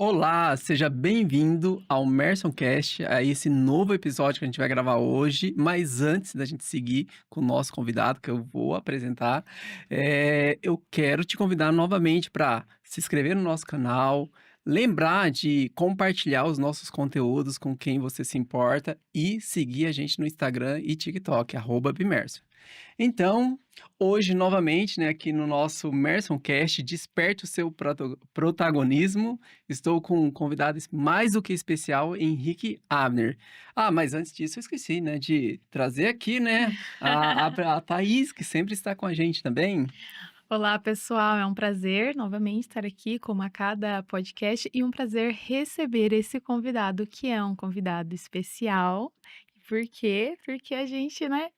Olá, seja bem-vindo ao Mersoncast, a esse novo episódio que a gente vai gravar hoje. Mas antes da gente seguir com o nosso convidado, que eu vou apresentar, eu quero te convidar novamente para se inscrever no nosso canal, lembrar de compartilhar os nossos conteúdos com quem você se importa e seguir a gente no Instagram e TikTok, @Bimerso. Então, hoje, novamente, né, aqui no nosso Mersoncast, desperte o seu protagonismo. Estou com um convidado mais do que especial, Henrique Abner. Mas antes disso, eu esqueci, né, de trazer aqui, né, a Thaís, que sempre está com a gente também. Olá, pessoal. É um prazer novamente estar aqui, como a cada podcast, e um prazer receber esse convidado, que é um convidado especial. Por quê? Porque a gente, né,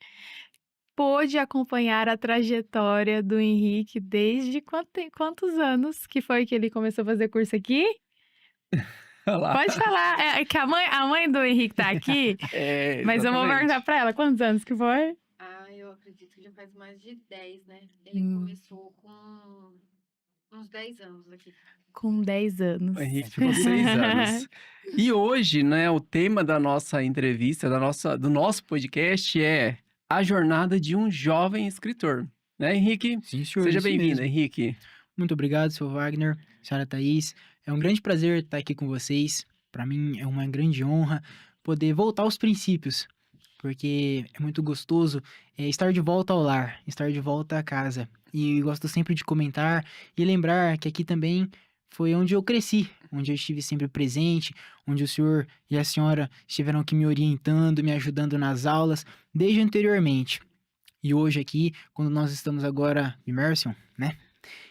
pôde acompanhar a trajetória do Henrique desde quantos anos que foi que ele começou a fazer curso aqui? Olha lá. Pode falar. É que a mãe do Henrique tá aqui, mas eu vou perguntar Exatamente. para ela quantos anos que foi? Eu acredito que já faz mais de 10, né? Ele Hum. começou com uns 10 anos aqui. Com 10 anos. O Henrique ficou 6 anos. E hoje, né, o tema da nossa entrevista, do nosso podcast é a jornada de um jovem escritor. Né, Henrique? Sim, senhor, Seja isso bem-vindo, mesmo. Henrique. Muito obrigado, seu Wagner, senhora Thaís. É um grande prazer estar aqui com vocês. Para mim é uma grande honra poder voltar aos princípios, porque é muito gostoso estar de volta ao lar, estar de volta à casa. E gosto sempre de comentar e lembrar que aqui também foi onde eu cresci, onde eu estive sempre presente, onde o senhor e a senhora estiveram aqui me orientando, me ajudando nas aulas, desde anteriormente. E hoje aqui, quando nós estamos agora immersion, né?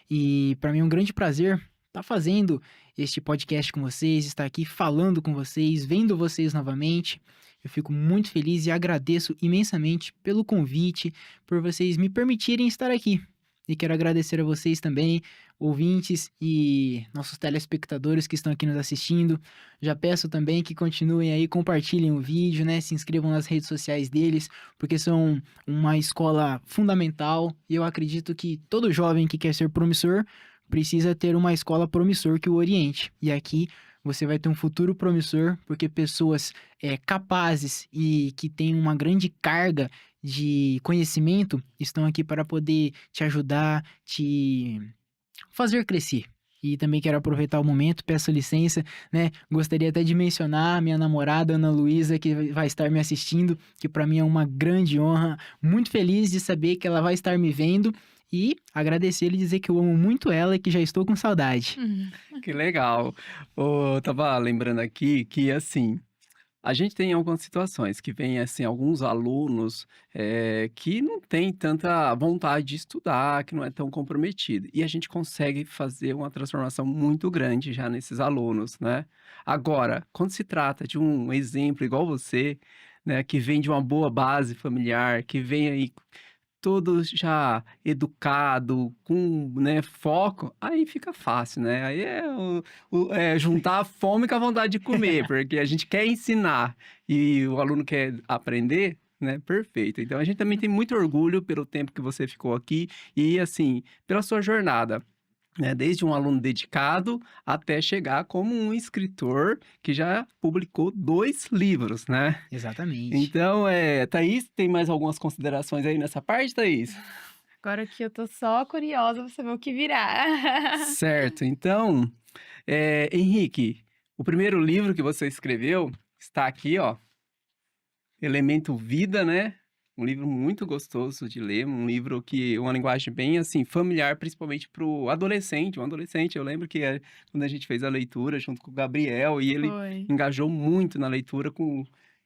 E para mim é um grande prazer estar fazendo este podcast com vocês, estar aqui falando com vocês, vendo vocês novamente. Eu fico muito feliz e agradeço imensamente pelo convite, por vocês me permitirem estar aqui. E quero agradecer a vocês também, ouvintes e nossos telespectadores que estão aqui nos assistindo. Já peço também que continuem aí, compartilhem o vídeo, né? Se inscrevam nas redes sociais deles, porque são uma escola fundamental. E eu acredito que todo jovem que quer ser promissor precisa ter uma escola promissor que o oriente. E aqui você vai ter um futuro promissor, porque pessoas capazes e que têm uma grande carga de conhecimento estão aqui para poder te ajudar, te fazer crescer. E também quero aproveitar o momento, peço licença, né? Gostaria até de mencionar a minha namorada, Ana Luísa, que vai estar me assistindo, que para mim é uma grande honra. Muito feliz de saber que ela vai estar me vendo e agradecer e dizer que eu amo muito ela e que já estou com saudade. Que legal. Tava lembrando aqui que, assim, a gente tem algumas situações que vem, assim, alguns alunos que não tem tanta vontade de estudar, que não é tão comprometido. E a gente consegue fazer uma transformação muito grande já nesses alunos, né? Agora, quando se trata de um exemplo igual você, né, que vem de uma boa base familiar, que vem aí todo já educado, com, né, foco, aí fica fácil, né? Aí é juntar a fome com a vontade de comer, porque a gente quer ensinar e o aluno quer aprender, né? Perfeito. Então a gente também tem muito orgulho pelo tempo que você ficou aqui e, assim, pela sua jornada, né? Desde um aluno dedicado até chegar como um escritor que já publicou 2 livros, né? Exatamente. Então, Thaís, tem mais algumas considerações aí nessa parte, Thaís? Agora que eu tô só curiosa pra saber o que virá. Certo. Então, Henrique, o primeiro livro que você escreveu está aqui, ó, Elemento Vida, né? Um livro muito gostoso de ler, um livro que uma linguagem bem, assim, familiar, principalmente para o adolescente. Um adolescente, eu lembro que quando a gente fez a leitura junto com o Gabriel, e ele Foi. engajou muito na leitura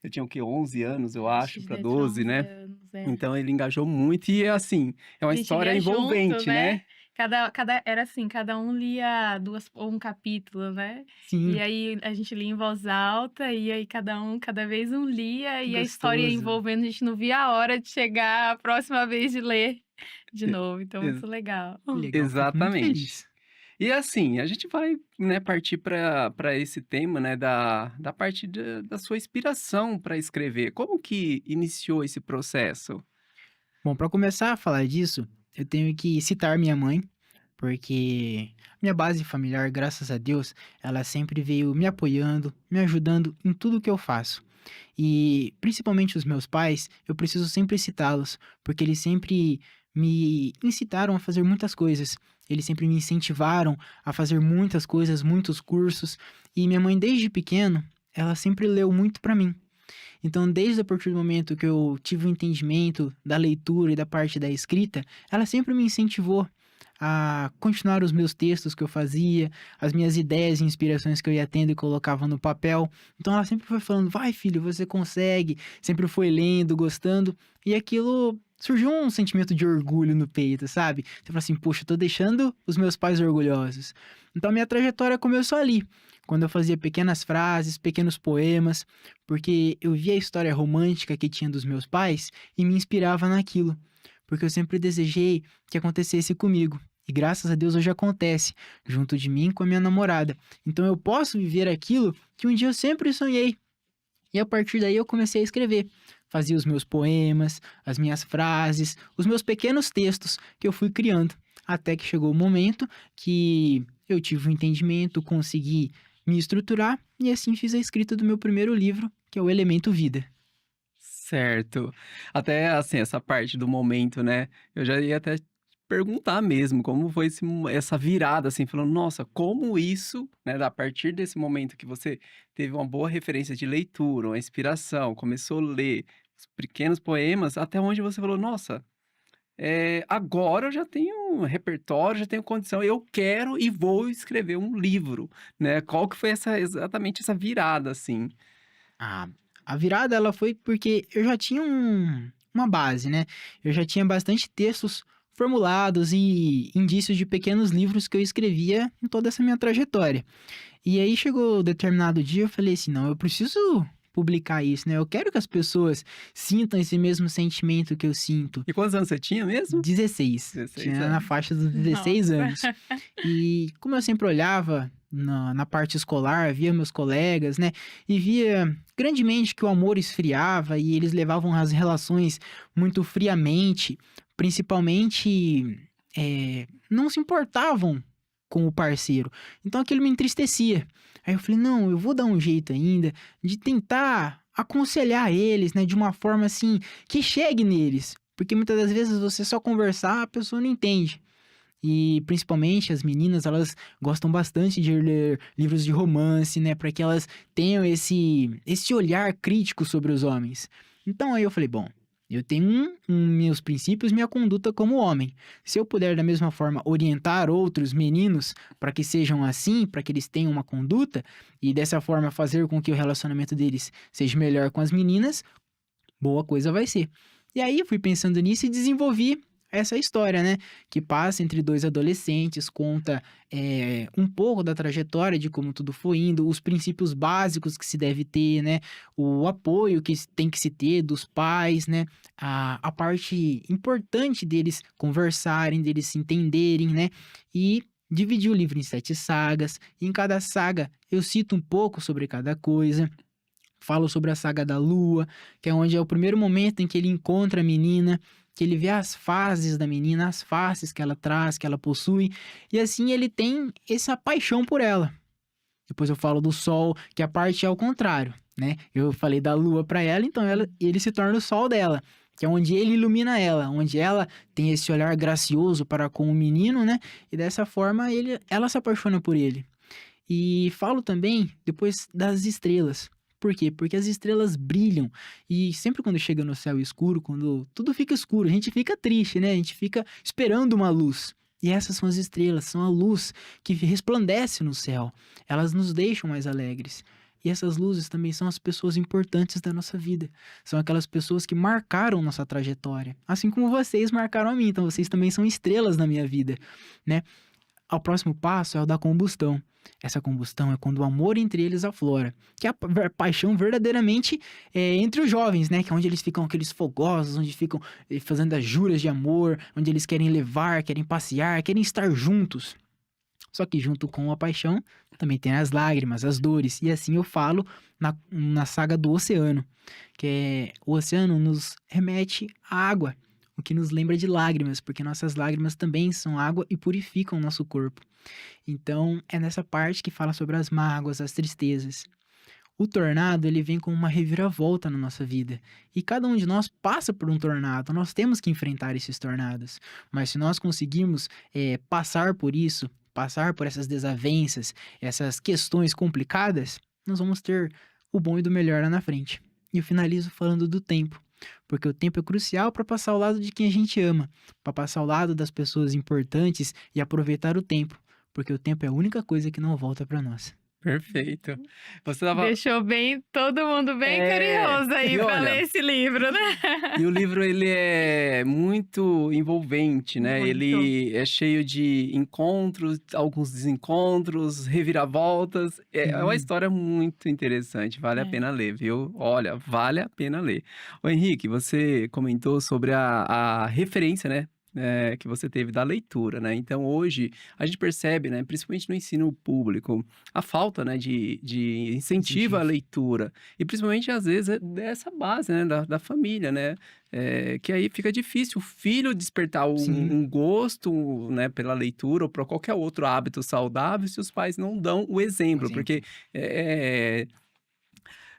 eu tinha o quê? 11 anos, eu Acho acho, que para deve ter 12, 11 né? anos, Então ele engajou muito e, assim, é uma A gente história lia junto, envolvente, né? né? Era assim, cada um lia um capítulo, né? E Sim, aí a gente lia em voz alta, e aí cada vez um lia, que e a história ia gostoso. envolvendo, a gente não via a hora de chegar a próxima vez de ler de E novo. Então, ex muito legal. Que legal, fico muito exatamente. feliz. E, assim, a gente vai, né, partir para esse tema, né, da parte da sua inspiração para escrever. Como que iniciou esse processo? Bom, para começar a falar disso, eu tenho que citar minha mãe, porque minha base familiar, graças a Deus, ela sempre veio me apoiando, me ajudando em tudo que eu faço. E principalmente os meus pais, eu preciso sempre citá-los, porque eles sempre me incitaram a fazer muitas coisas. Eles sempre me incentivaram a fazer muitas coisas, muitos cursos. E minha mãe, desde pequeno, ela sempre leu muito para mim. Então, desde a partir do momento que eu tive o entendimento da leitura e da parte da escrita, ela sempre me incentivou a continuar os meus textos que eu fazia, as minhas ideias e inspirações que eu ia tendo e colocava no papel. Então, ela sempre foi falando: vai, filho, você consegue. Sempre foi lendo, gostando. E aquilo surgiu um sentimento de orgulho no peito, sabe? Você fala assim: poxa, eu tô deixando os meus pais orgulhosos. Então, a minha trajetória começou ali, quando eu fazia pequenas frases, pequenos poemas, porque eu via a história romântica que tinha dos meus pais e me inspirava naquilo, porque eu sempre desejei que acontecesse comigo. E graças a Deus hoje acontece, junto de mim com a minha namorada. Então eu posso viver aquilo que um dia eu sempre sonhei. E a partir daí eu comecei a escrever. Fazia os meus poemas, as minhas frases, os meus pequenos textos que eu fui criando. Até que chegou o momento que eu tive um entendimento, consegui me estruturar e assim fiz a escrita do meu primeiro livro, que é o Elemento Vida. Certo. Até, assim, essa parte do momento, né, eu já ia até perguntar mesmo, como foi essa virada, assim, falando: "Nossa, como isso", né, a partir desse momento que você teve uma boa referência de leitura, uma inspiração, começou a ler os pequenos poemas, até onde você falou: "Nossa, agora eu já tenho um repertório, já tenho condição, eu quero e vou escrever um livro", né. Qual que foi exatamente essa virada, assim? Ah, a virada ela foi porque eu já tinha uma base, né? Eu já tinha bastante textos formulados e indícios de pequenos livros que eu escrevia em toda essa minha trajetória. E aí chegou determinado dia, eu falei assim: não, eu preciso publicar isso, né? Eu quero que as pessoas sintam esse mesmo sentimento que eu sinto. E quantos anos você tinha mesmo? 16, 16 tinha na anos. faixa dos 16 Nossa. anos. E como eu sempre olhava na parte escolar, via meus colegas, né? E via grandemente que o amor esfriava e eles levavam as relações muito friamente, principalmente não se importavam com o parceiro. Então aquilo me entristecia. Aí eu falei: não, eu vou dar um jeito ainda de tentar aconselhar eles, né? De uma forma assim que chegue neles. Porque muitas das vezes você só conversar, a pessoa não entende. E principalmente as meninas, elas gostam bastante de ler livros de romance, né? Para que elas tenham esse olhar crítico sobre os homens. Então aí eu falei: bom, eu tenho meus princípios, minha conduta como homem. Se eu puder da mesma forma orientar outros meninos para que sejam assim, para que eles tenham uma conduta e dessa forma fazer com que o relacionamento deles seja melhor com as meninas, boa coisa vai ser. E aí eu fui pensando nisso e desenvolvi essa história, né? Que passa entre dois adolescentes, conta um pouco da trajetória de como tudo foi indo, os princípios básicos que se deve ter, né? O apoio que tem que se ter dos pais, né? A parte importante deles conversarem, deles se entenderem, né? E dividi o livro em 7 sagas, e em cada saga eu cito um pouco sobre cada coisa. Falo sobre a saga da Lua, que é onde é o primeiro momento em que ele encontra a menina, que ele vê as fases da menina, as faces que ela traz, que ela possui, e assim ele tem essa paixão por ela. Depois eu falo do Sol, que a parte é ao contrário, né? Eu falei da Lua para ela, então ele se torna o Sol dela, que é onde ele ilumina ela, onde ela tem esse olhar gracioso para com o menino, né? E dessa forma ela se apaixona por ele. E falo também depois das estrelas. Por quê? Porque as estrelas brilham e sempre quando chega no céu escuro, quando tudo fica escuro, a gente fica triste, né? A gente fica esperando uma luz. E essas são as estrelas, são a luz que resplandece no céu. Elas nos deixam mais alegres. E essas luzes também são as pessoas importantes da nossa vida. São aquelas pessoas que marcaram nossa trajetória. Assim como vocês marcaram a mim. Então vocês também são estrelas na minha vida, né? Ao próximo passo é o da combustão. Essa combustão é quando o amor entre eles aflora, que é a paixão verdadeiramente entre os jovens, né? Que é onde eles ficam aqueles fogosos, onde ficam fazendo as juras de amor, onde eles querem levar, querem passear, querem estar juntos. Só que junto com a paixão também tem as lágrimas, as dores, e assim eu falo na saga do oceano, que o oceano nos remete à água. o que nos lembra de lágrimas, porque nossas lágrimas também são água e purificam o nosso corpo. Então, é nessa parte que fala sobre as mágoas, as tristezas. O tornado, ele vem como uma reviravolta na nossa vida. E cada um de nós passa por um tornado. Nós temos que enfrentar esses tornados. Mas se nós conseguirmos passar por isso, passar por essas desavenças, essas questões complicadas, nós vamos ter o bom e do melhor lá na frente. E eu finalizo falando do tempo. Porque o tempo é crucial para passar ao lado de quem a gente ama, para passar ao lado das pessoas importantes e aproveitar o tempo. Porque o tempo é a única coisa que não volta para nós. Perfeito. Você tava Deixou todo mundo bem É, curioso aí e para olha, ler esse livro, né? e o livro ele é muito envolvente, né? Muito. Ele é cheio de encontros, alguns desencontros, reviravoltas. É uma Sim. história muito interessante, vale a É. pena ler, viu? Olha, vale a pena ler. Ô Henrique, você comentou sobre a referência, né? Que você teve da leitura, né? Então hoje a gente percebe, né? Principalmente no ensino público, a falta, né? De incentivo à Incentivo. leitura. E principalmente, às vezes, é dessa base, né, da família, né? Que aí fica difícil o filho despertar Sim. um gosto, né, pela leitura ou por qualquer outro hábito saudável se os pais não dão o exemplo. Exemplo. Porque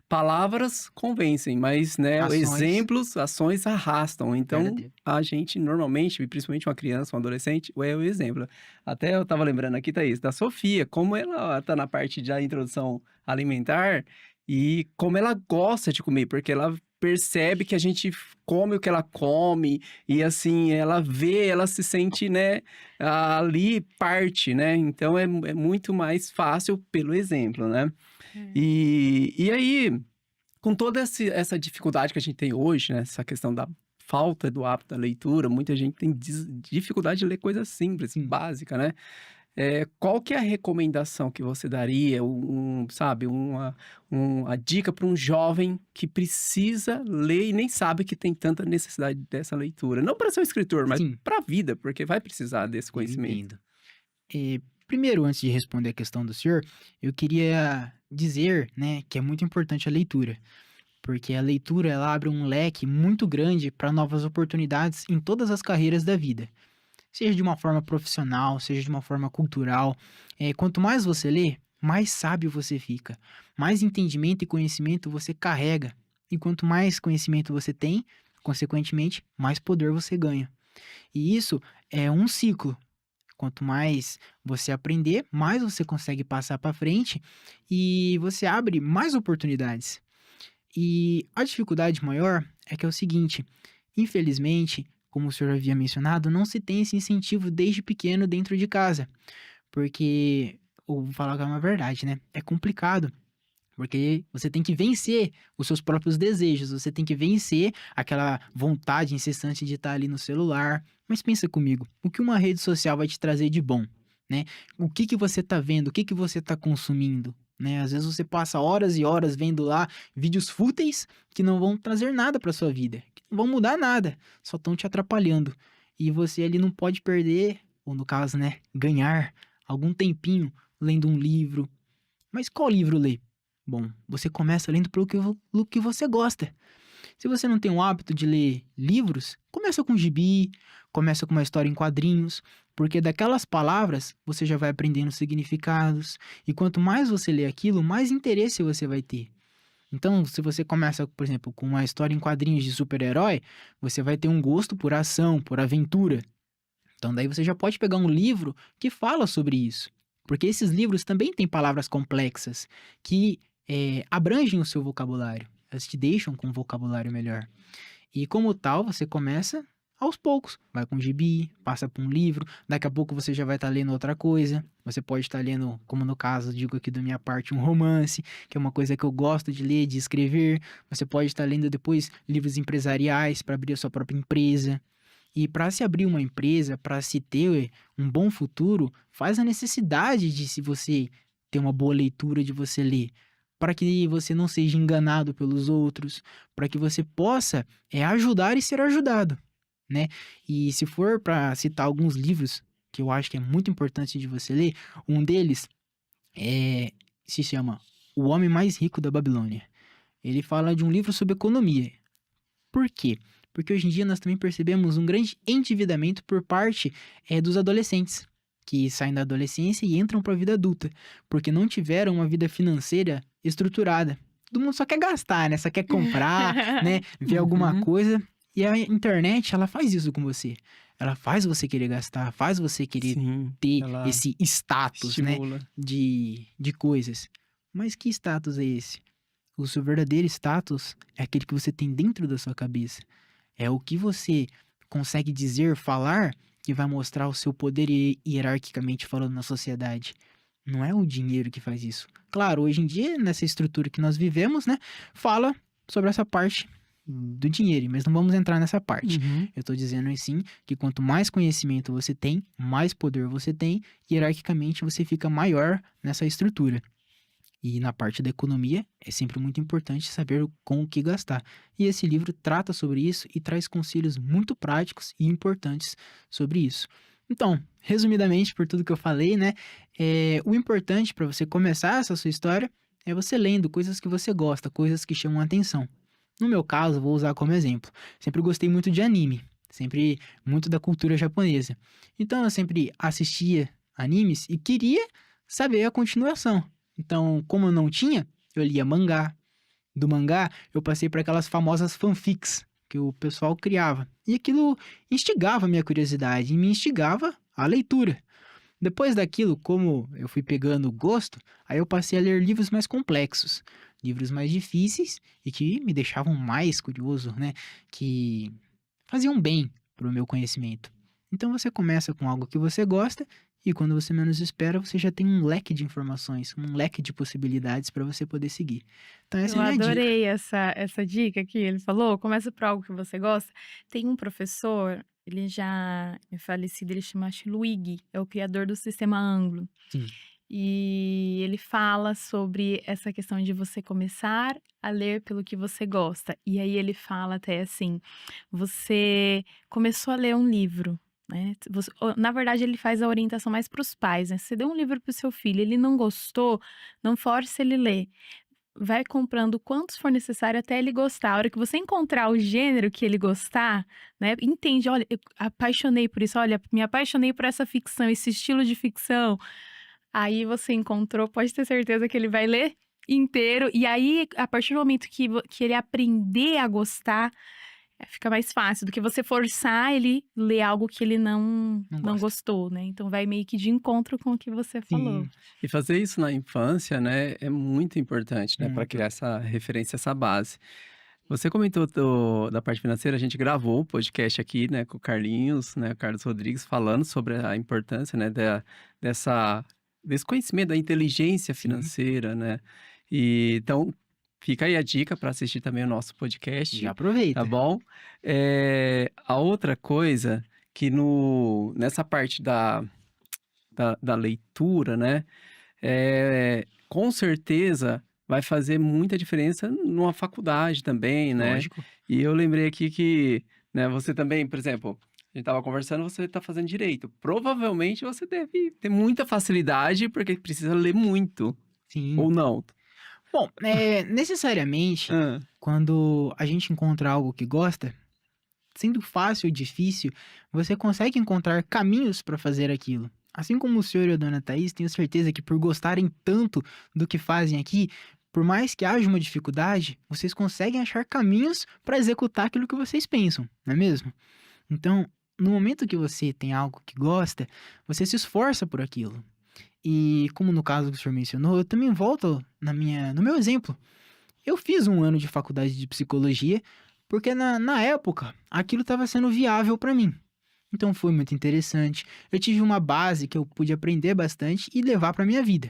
palavras convencem, mas, né, Ações. exemplos, ações arrastam. Então, Verdadeiro. a gente normalmente, e principalmente uma criança, um adolescente, é o exemplo. Até eu estava lembrando aqui, Thaís, da Sofia, como ela está na parte da introdução alimentar e como ela gosta de comer, porque ela percebe que a gente come o que ela come e assim, ela vê, ela se sente, né, ali parte, né? Então é muito mais fácil pelo exemplo, né? É. E aí, com toda essa dificuldade que a gente tem hoje, né? Essa questão da falta do hábito da leitura, muita gente tem dificuldade de ler coisas simples, Sim. básicas, né? Qual que é a recomendação que você daria, sabe, uma dica para um jovem que precisa ler e nem sabe que tem tanta necessidade dessa leitura? Não para ser um escritor, mas Sim, para a vida, porque vai precisar desse eu conhecimento. entendo. Primeiro, antes de responder a questão do senhor, eu queria dizer, né, que é muito importante a leitura, porque a leitura ela abre um leque muito grande para novas oportunidades em todas as carreiras da vida, seja de uma forma profissional, seja de uma forma cultural. Quanto mais você lê, mais sábio você fica, mais entendimento e conhecimento você carrega, e quanto mais conhecimento você tem, consequentemente, mais poder você ganha. E isso é um ciclo. Quanto mais você aprender, mais você consegue passar para frente e você abre mais oportunidades. E a dificuldade maior é que é o seguinte: infelizmente, como o senhor havia mencionado, não se tem esse incentivo desde pequeno dentro de casa. Porque, ou vou falar que é uma verdade, né? É complicado. Porque você tem que vencer os seus próprios desejos, você tem que vencer aquela vontade incessante de estar ali no celular. Mas pensa comigo, o que uma rede social vai te trazer de bom, né? O que que você tá vendo, o que que você tá consumindo, né? Às vezes você passa horas e horas vendo lá vídeos fúteis que não vão trazer nada para sua vida, que não vão mudar nada, só estão te atrapalhando. E você ali não pode perder, ou no caso, né, ganhar algum tempinho lendo um livro. Mas qual livro ler? Bom, você começa lendo pelo que você gosta. Se você não tem o hábito de ler livros, começa com gibi, começa com uma história em quadrinhos, porque daquelas palavras você já vai aprendendo significados, e quanto mais você lê aquilo, mais interesse você vai ter. Então, se você começa, por exemplo, com uma história em quadrinhos de super-herói, você vai ter um gosto por ação, por aventura. Então, daí você já pode pegar um livro que fala sobre isso. Porque esses livros também têm palavras complexas que abrangem o seu vocabulário. Elas te deixam com um vocabulário melhor. E como tal, você começa aos poucos. Vai com gibi, passa por um livro, daqui a pouco você já vai estar lendo outra coisa. Você pode estar lendo, como no caso, digo aqui da minha parte, um romance, que é uma coisa que eu gosto de ler, de escrever. Você pode estar lendo depois livros empresariais para abrir a sua própria empresa. E para se abrir uma empresa, para se ter um bom futuro, faz a necessidade de se você ter uma boa leitura, de você ler, para que você não seja enganado pelos outros, para que você possa ajudar e ser ajudado, né? E se for para citar alguns livros que eu acho que é muito importante de você ler, um deles se chama O Homem Mais Rico da Babilônia. Ele fala de um livro sobre economia. Por quê? Porque hoje em dia nós também percebemos um grande endividamento por parte dos adolescentes, que saem da adolescência e entram para a vida adulta, porque não tiveram uma vida financeira estruturada. Todo mundo só quer gastar, né? Só quer comprar, né? Ver alguma Uhum. coisa. E a internet, ela faz isso com você. Ela faz você querer gastar, faz você querer Sim, ter ela esse status, né? estimula. De coisas. Mas que status é esse? O seu verdadeiro status é aquele que você tem dentro da sua cabeça. É o que você consegue dizer, falar, que vai mostrar o seu poder hierarquicamente falando na sociedade. Não é o dinheiro que faz isso. Claro, hoje em dia, nessa estrutura que nós vivemos, né, fala sobre essa parte do dinheiro, mas não vamos entrar nessa parte. Uhum. Eu tô dizendo assim que quanto mais conhecimento você tem, mais poder você tem, hierarquicamente você fica maior nessa estrutura. E na parte da economia, é sempre muito importante saber com o que gastar. E esse livro trata sobre isso e traz conselhos muito práticos e importantes sobre isso. Então, resumidamente, por tudo que eu falei, né? O importante para você começar essa sua história é você lendo coisas que você gosta, coisas que chamam a atenção. No meu caso, vou usar como exemplo. Sempre gostei muito de anime, sempre muito da cultura japonesa. Então, eu sempre assistia animes e queria saber a continuação. Então, como eu não tinha, eu lia mangá. Do mangá, eu passei por aquelas famosas fanfics que o pessoal criava. E aquilo instigava a minha curiosidade e me instigava a leitura. Depois daquilo, como eu fui pegando gosto, aí eu passei a ler livros mais complexos, livros mais difíceis e que me deixavam mais curioso, né? Que faziam bem para o meu conhecimento. Então você começa com algo que você gosta e quando você menos espera, você já tem um leque de informações, um leque de possibilidades para você poder seguir. Então essa Eu é a minha dica. adorei essa dica que ele falou. Começa por algo que você gosta. Tem um professor, ele já é falecido, ele chama Luigi, é o criador do sistema Anglo. Sim. E ele fala sobre essa questão de você começar a ler pelo que você gosta. E aí ele fala até assim: você começou a ler um livro, né? Na verdade, ele faz a orientação mais para os pais, né? Você deu um livro para o seu filho, ele não gostou, não force ele ler. Vai comprando quantos for necessário até ele gostar. A hora que você encontrar o gênero que ele gostar, né? Entende, olha, eu apaixonei por isso, olha, me apaixonei por essa ficção, esse estilo de ficção. Aí você encontrou, pode ter certeza que ele vai ler inteiro. E aí, a partir do momento que ele aprender a gostar, fica mais fácil do que você forçar ele ler algo que ele Não não gosta. gostou, né? Então vai meio que de encontro com o que você falou. Sim, E fazer isso na infância, né, é muito importante, né, para muito. criar essa referência, essa base. Você comentou da parte financeira, a gente gravou o podcast aqui, né, com o Carlinhos, né, o Carlos Rodrigues, falando sobre a importância, né, dessa, desse conhecimento da inteligência Sim, financeira, né? E então fica aí a dica para assistir também o nosso já podcast, tá aproveita. bom? A outra coisa que nessa parte da leitura, né? Com certeza vai fazer muita diferença numa faculdade também, né? Lógico. E eu lembrei aqui que, né, você também, por exemplo, a gente estava conversando, você está fazendo direito. Provavelmente você deve ter muita facilidade porque precisa ler muito, Sim. ou não? Bom, necessariamente, Hã. quando a gente encontra algo que gosta, sendo fácil ou difícil, você consegue encontrar caminhos para fazer aquilo. Assim como o senhor e a dona Thaís, tenho certeza que por gostarem tanto do que fazem aqui, por mais que haja uma dificuldade, vocês conseguem achar caminhos para executar aquilo que vocês pensam, não é mesmo? Então, no momento que você tem algo que gosta, você se esforça por aquilo. E como no caso que o senhor mencionou, eu também volto no meu exemplo. Eu fiz um ano de faculdade de psicologia porque na época aquilo estava sendo viável para mim. Então foi muito interessante. Eu tive uma base que eu pude aprender bastante e levar para minha vida.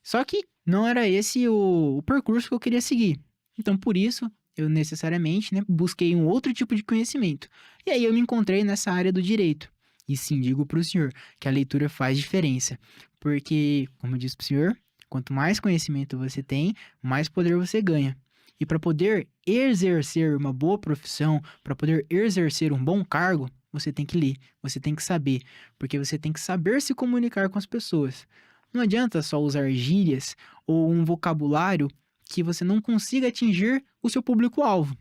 Só que não era esse o percurso que eu queria seguir. Então por isso eu necessariamente, né, busquei um outro tipo de conhecimento. E aí eu me encontrei nessa área do direito. E sim, digo para o senhor que a leitura faz diferença. Porque, como eu disse para o senhor, quanto mais conhecimento você tem, mais poder você ganha. E para poder exercer uma boa profissão, para poder exercer um bom cargo, você tem que ler, você tem que saber, porque você tem que saber se comunicar com as pessoas. Não adianta só usar gírias ou um vocabulário que você não consiga atingir o seu público-alvo.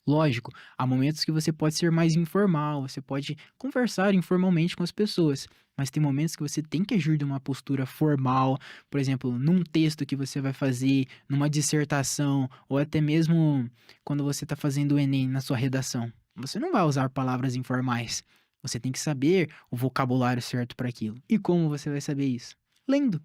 Lógico, há momentos que você pode ser mais informal, você pode conversar informalmente com as pessoas, mas tem momentos que você tem que agir de uma postura formal, por exemplo, num texto que você vai fazer, numa dissertação, ou até mesmo quando você está fazendo o Enem na sua redação. Você não vai usar palavras informais. Você tem que saber o vocabulário certo para aquilo. E como você vai saber isso? Lendo.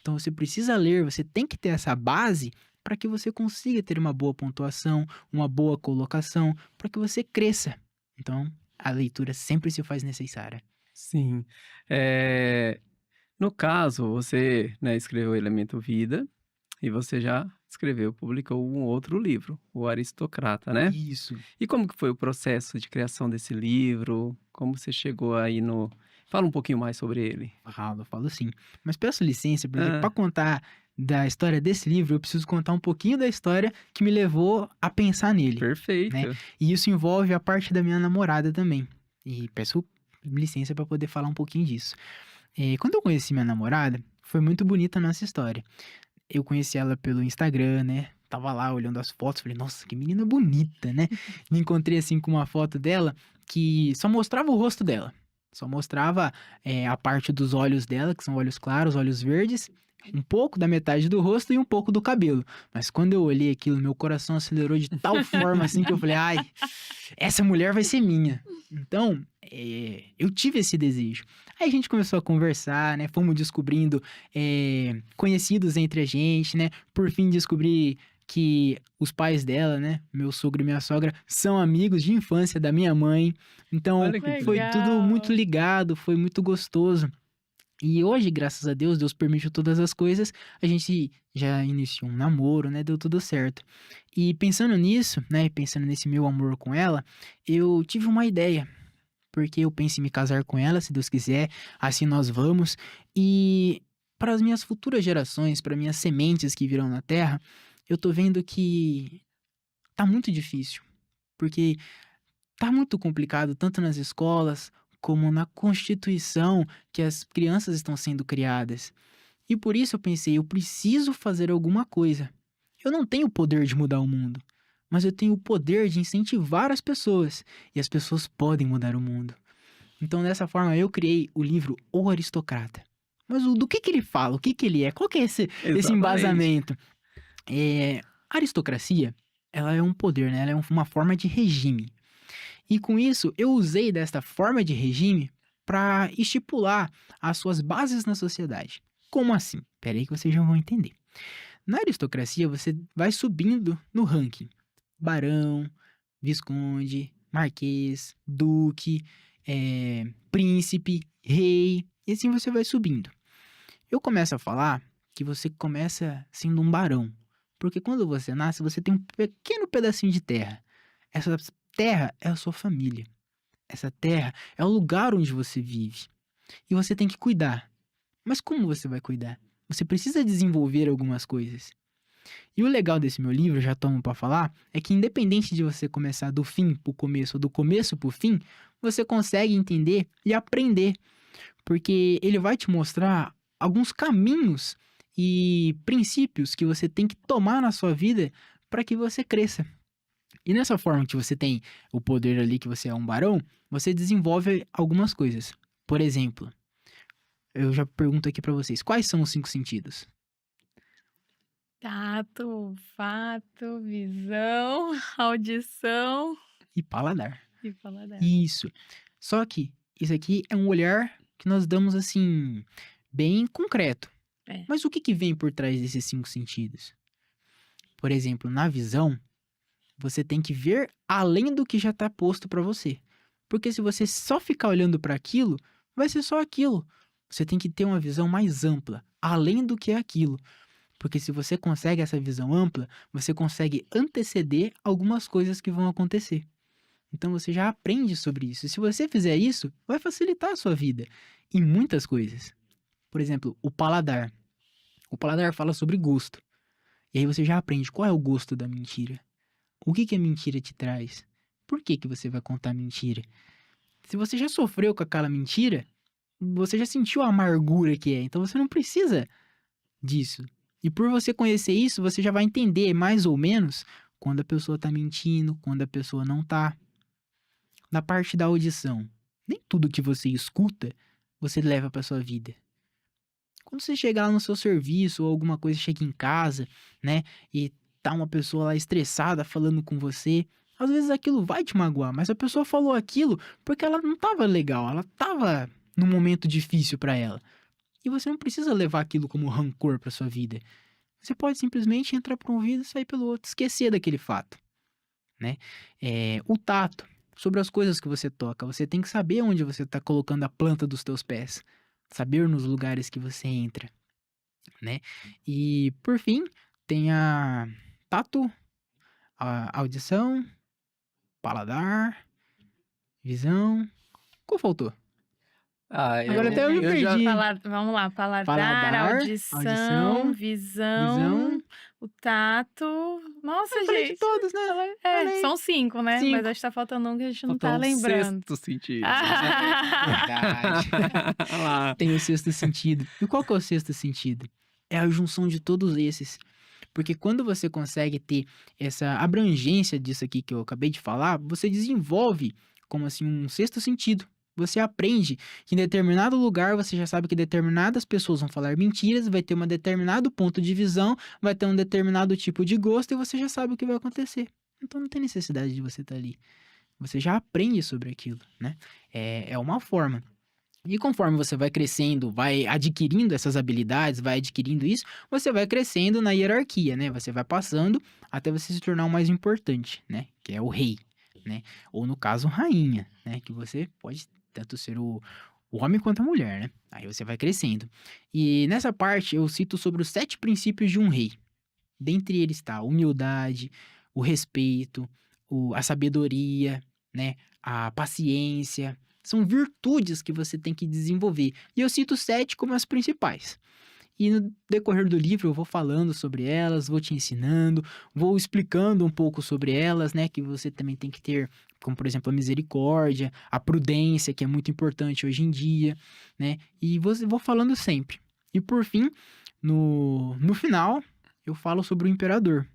Então você precisa ler, você tem que ter essa base para que você consiga ter uma boa pontuação, uma boa colocação, para que você cresça. Então, a leitura sempre se faz necessária. Sim. Eh, no caso, você, né, escreveu Elemento Vida e você já escreveu, publicou um outro livro, O Aristocrata, né? Isso. E como que foi o processo de criação desse livro? Como você chegou aí no fala um pouquinho mais sobre ele. Falo sim. Mas peço licença, porque para Hã, contar da história desse livro, eu preciso contar um pouquinho da história que me levou a pensar nele, né? perfeito. E isso envolve a parte da minha namorada também. E peço licença para poder falar um pouquinho disso. Quando eu conheci minha namorada, foi muito bonita a nossa história. Eu conheci ela pelo Instagram, né? Tava lá olhando as fotos, falei, nossa, que menina bonita, né? Me encontrei assim com uma foto dela que só mostrava o rosto dela. Só mostrava a parte dos olhos dela, que são olhos claros, olhos verdes, um pouco da metade do rosto e um pouco do cabelo. Mas quando eu olhei aquilo, meu coração acelerou de tal forma assim que eu falei, ai, essa mulher vai ser minha. Então, eu tive esse desejo. Aí a gente começou a conversar, né? Fomos descobrindo conhecidos entre a gente, né? Por fim, descobri que os pais dela, né? Meu sogro e minha sogra, são amigos de infância da minha mãe. Então, Olha que foi tudo muito Legal. ligado, foi muito gostoso. E hoje, graças a Deus, Deus permitiu todas as coisas, a gente já iniciou um namoro, né? Deu tudo certo. E pensando nisso, né? Pensando nesse meu amor com ela, eu tive uma ideia. Porque eu penso em me casar com ela, se Deus quiser, assim nós vamos. E para as minhas futuras gerações, para minhas sementes que virão na terra, eu tô vendo que tá muito difícil. Porque tá muito complicado, tanto nas escolas, como na constituição que as crianças estão sendo criadas. E por isso eu pensei, eu preciso fazer alguma coisa. Eu não tenho o poder de mudar o mundo, mas eu tenho o poder de incentivar as pessoas, e as pessoas podem mudar o mundo. Então, dessa forma, eu criei o livro O Aristocrata. Mas do que ele fala? O que ele é? Qual que é esse exatamente. embasamento? A aristocracia, ela é um poder, né? Ela é uma forma de regime. E com isso, eu usei desta forma de regime para estipular as suas bases na sociedade. Como assim? Pera aí que vocês já vão entender. Na aristocracia, você vai subindo no ranking. Barão, visconde, marquês, duque, príncipe, rei, e assim você vai subindo. Eu começo a falar que você começa sendo um barão, porque quando você nasce, você tem um pequeno pedacinho de terra. Essa terra é a sua família. Essa terra é o lugar onde você vive. E você tem que cuidar. Mas como você vai cuidar? Você precisa desenvolver algumas coisas. E o legal desse meu livro, já tomo para falar, é que independente de você começar do fim pro começo ou do começo pro fim, você consegue entender e aprender, porque ele vai te mostrar alguns caminhos e princípios que você tem que tomar na sua vida para que você cresça. E nessa forma que você tem o poder ali, que você é um barão, você desenvolve algumas coisas. Por exemplo, eu já pergunto aqui para vocês, quais são os 5 sentidos? Tato, olfato, visão, audição E paladar. e paladar. Isso. Só que isso aqui é um olhar que nós damos assim, bem concreto. É. Mas o que vem por trás desses 5 sentidos? Por exemplo, na visão, você tem que ver além do que já está posto para você. Porque se você só ficar olhando para aquilo, vai ser só aquilo. Você tem que ter uma visão mais ampla, além do que é aquilo. Porque se você consegue essa visão ampla, você consegue anteceder algumas coisas que vão acontecer. Então você já aprende sobre isso. E se você fizer isso, vai facilitar a sua vida em muitas coisas. Por exemplo, o paladar. O paladar fala sobre gosto. E aí você já aprende qual é o gosto da mentira. O que a mentira te traz? Por que você vai contar mentira? Se você já sofreu com aquela mentira, você já sentiu a amargura que é. Então você não precisa disso. E por você conhecer isso, você já vai entender mais ou menos quando a pessoa tá mentindo, quando a pessoa não tá. Na parte da audição, nem tudo que você escuta, você leva pra sua vida. Quando você chega lá no seu serviço ou alguma coisa chega em casa, né, e tá uma pessoa lá estressada falando com você, às vezes aquilo vai te magoar, mas a pessoa falou aquilo porque ela não tava legal, ela tava num momento difícil pra ela. E você não precisa levar aquilo como rancor pra sua vida. Você pode simplesmente entrar por um ouvido e sair pelo outro, esquecer daquele fato, né? O tato, sobre as coisas que você toca, você tem que saber onde você tá colocando a planta dos teus pés, saber nos lugares que você entra, né? E por fim, tem a tato, a audição, paladar, visão. Qual faltou? Agora até eu me eu já... perdi. Vamos lá, paladar, Paladar, audição, audição, visão, o tato. Nossa, Eu falei de gente. todos, né? Falei. São 5, né? Cinco. Mas acho que tá faltando um que a gente não Faltou tá um lembrando. sexto sentido. Verdade. Olha lá. Tem o sexto sentido. E qual que é o sexto sentido? É a junção de todos esses. Porque quando você consegue ter essa abrangência disso aqui que eu acabei de falar, você desenvolve como assim um sexto sentido. Você aprende que em determinado lugar você já sabe que determinadas pessoas vão falar mentiras, vai ter um determinado ponto de visão, vai ter um determinado tipo de gosto e você já sabe o que vai acontecer. Então não tem necessidade de você estar ali. Você já aprende sobre aquilo, né? É uma forma. E conforme você vai crescendo, vai adquirindo essas habilidades, vai adquirindo isso, você vai crescendo na hierarquia, né? Você vai passando até você se tornar o mais importante, né? Que é o rei, né? Ou no caso, rainha, né? Que você pode tanto ser o homem quanto a mulher, né? Aí você vai crescendo. E nessa parte eu cito sobre os 7 princípios de um rei. Dentre eles está a humildade, o respeito, a sabedoria, né? A paciência. São virtudes que você tem que desenvolver. E eu cito 7 como as principais. E no decorrer do livro eu vou falando sobre elas, vou te ensinando, vou explicando um pouco sobre elas, né? Que você também tem que ter, como por exemplo a misericórdia, a prudência, que é muito importante hoje em dia, né? E vou falando sempre. E por fim, no final, eu falo sobre o imperador.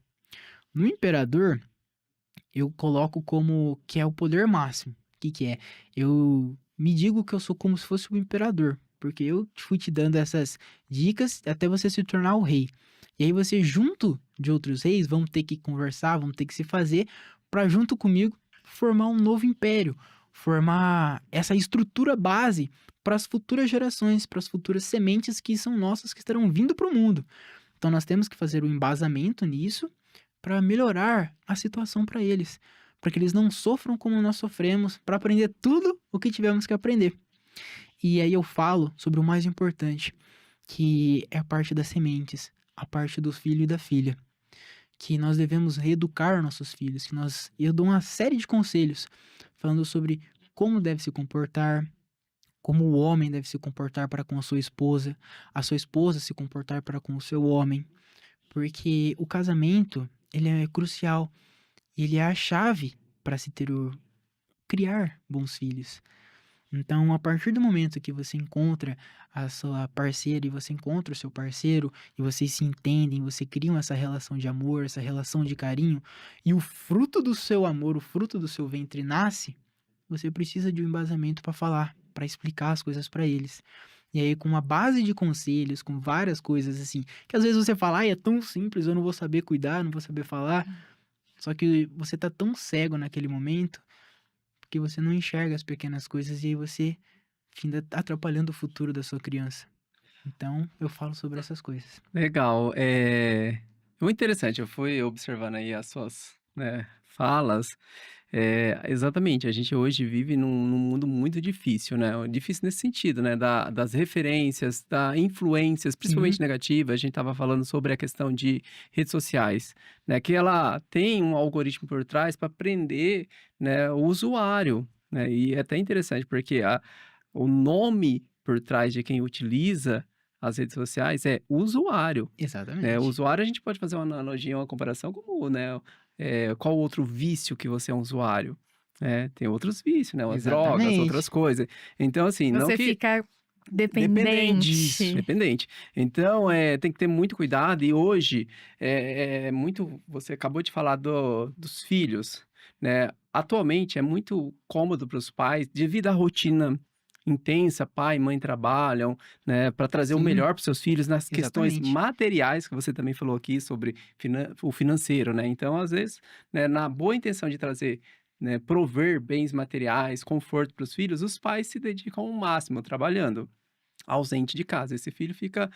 No imperador, eu coloco como que é o poder máximo. O que é? Eu me digo que eu sou como se fosse o imperador. Porque eu fui te dando essas dicas até você se tornar o rei. E aí você, junto de outros reis, vão ter que conversar, vão ter que se fazer para junto comigo formar um novo império, formar essa estrutura base para as futuras gerações, para as futuras sementes que são nossas, que estarão vindo para o mundo. Então nós temos que fazer um embasamento nisso para melhorar a situação para eles, para que eles não sofram como nós sofremos, para aprender tudo o que tivemos que aprender. E aí eu falo sobre o mais importante, que é a parte das sementes, a parte do filho e da filha. Que nós devemos reeducar nossos filhos, eu dou uma série de conselhos falando sobre como deve se comportar, como o homem deve se comportar para com a sua esposa se comportar para com o seu homem. Porque o casamento, ele é crucial, ele é a chave para se criar bons filhos. Então, a partir do momento que você encontra a sua parceira e você encontra o seu parceiro e vocês se entendem, você criam essa relação de amor, essa relação de carinho e o fruto do seu amor, o fruto do seu ventre nasce, você precisa de um embasamento para falar, para explicar as coisas para eles. E aí, com uma base de conselhos, com várias coisas assim, que às vezes você fala, é tão simples, eu não vou saber cuidar, não vou saber falar. Só que você tá tão cego naquele momento que você não enxerga as pequenas coisas e aí você finda atrapalhando o futuro da sua criança. Então, eu falo sobre essas coisas. Legal. Muito interessante. Eu fui observando aí as suas, né, falas. Exatamente. A gente hoje vive num mundo muito difícil, né? Difícil nesse sentido, né? Das referências, das influências, principalmente Uhum. negativas. A gente estava falando sobre a questão de redes sociais, né? Que ela tem um algoritmo por trás para prender, né, o usuário, né? E é até interessante porque o nome por trás de quem utiliza as redes sociais é usuário, né? O Exatamente. usuário a gente pode fazer uma analogia, uma comparação como, né, qual outro vício que você é um usuário? Tem outros vícios, né? As drogas, Exatamente. outras coisas. Então, assim, não Você que... fica Dependente disso, Dependente. dependente. Então, tem que ter muito cuidado e hoje, muito você acabou de falar dos filhos, né, atualmente é muito cômodo para os pais, devido à rotina intensa, pai e mãe trabalham, né, para trazer o Sim, melhor para os seus filhos nas questões exatamente. materiais, que você também falou aqui sobre o financeiro, né. Então, às vezes, né, na boa intenção de trazer, né, prover bens materiais, conforto para os filhos, os pais se dedicam ao máximo trabalhando ausente de casa. Esse filho fica,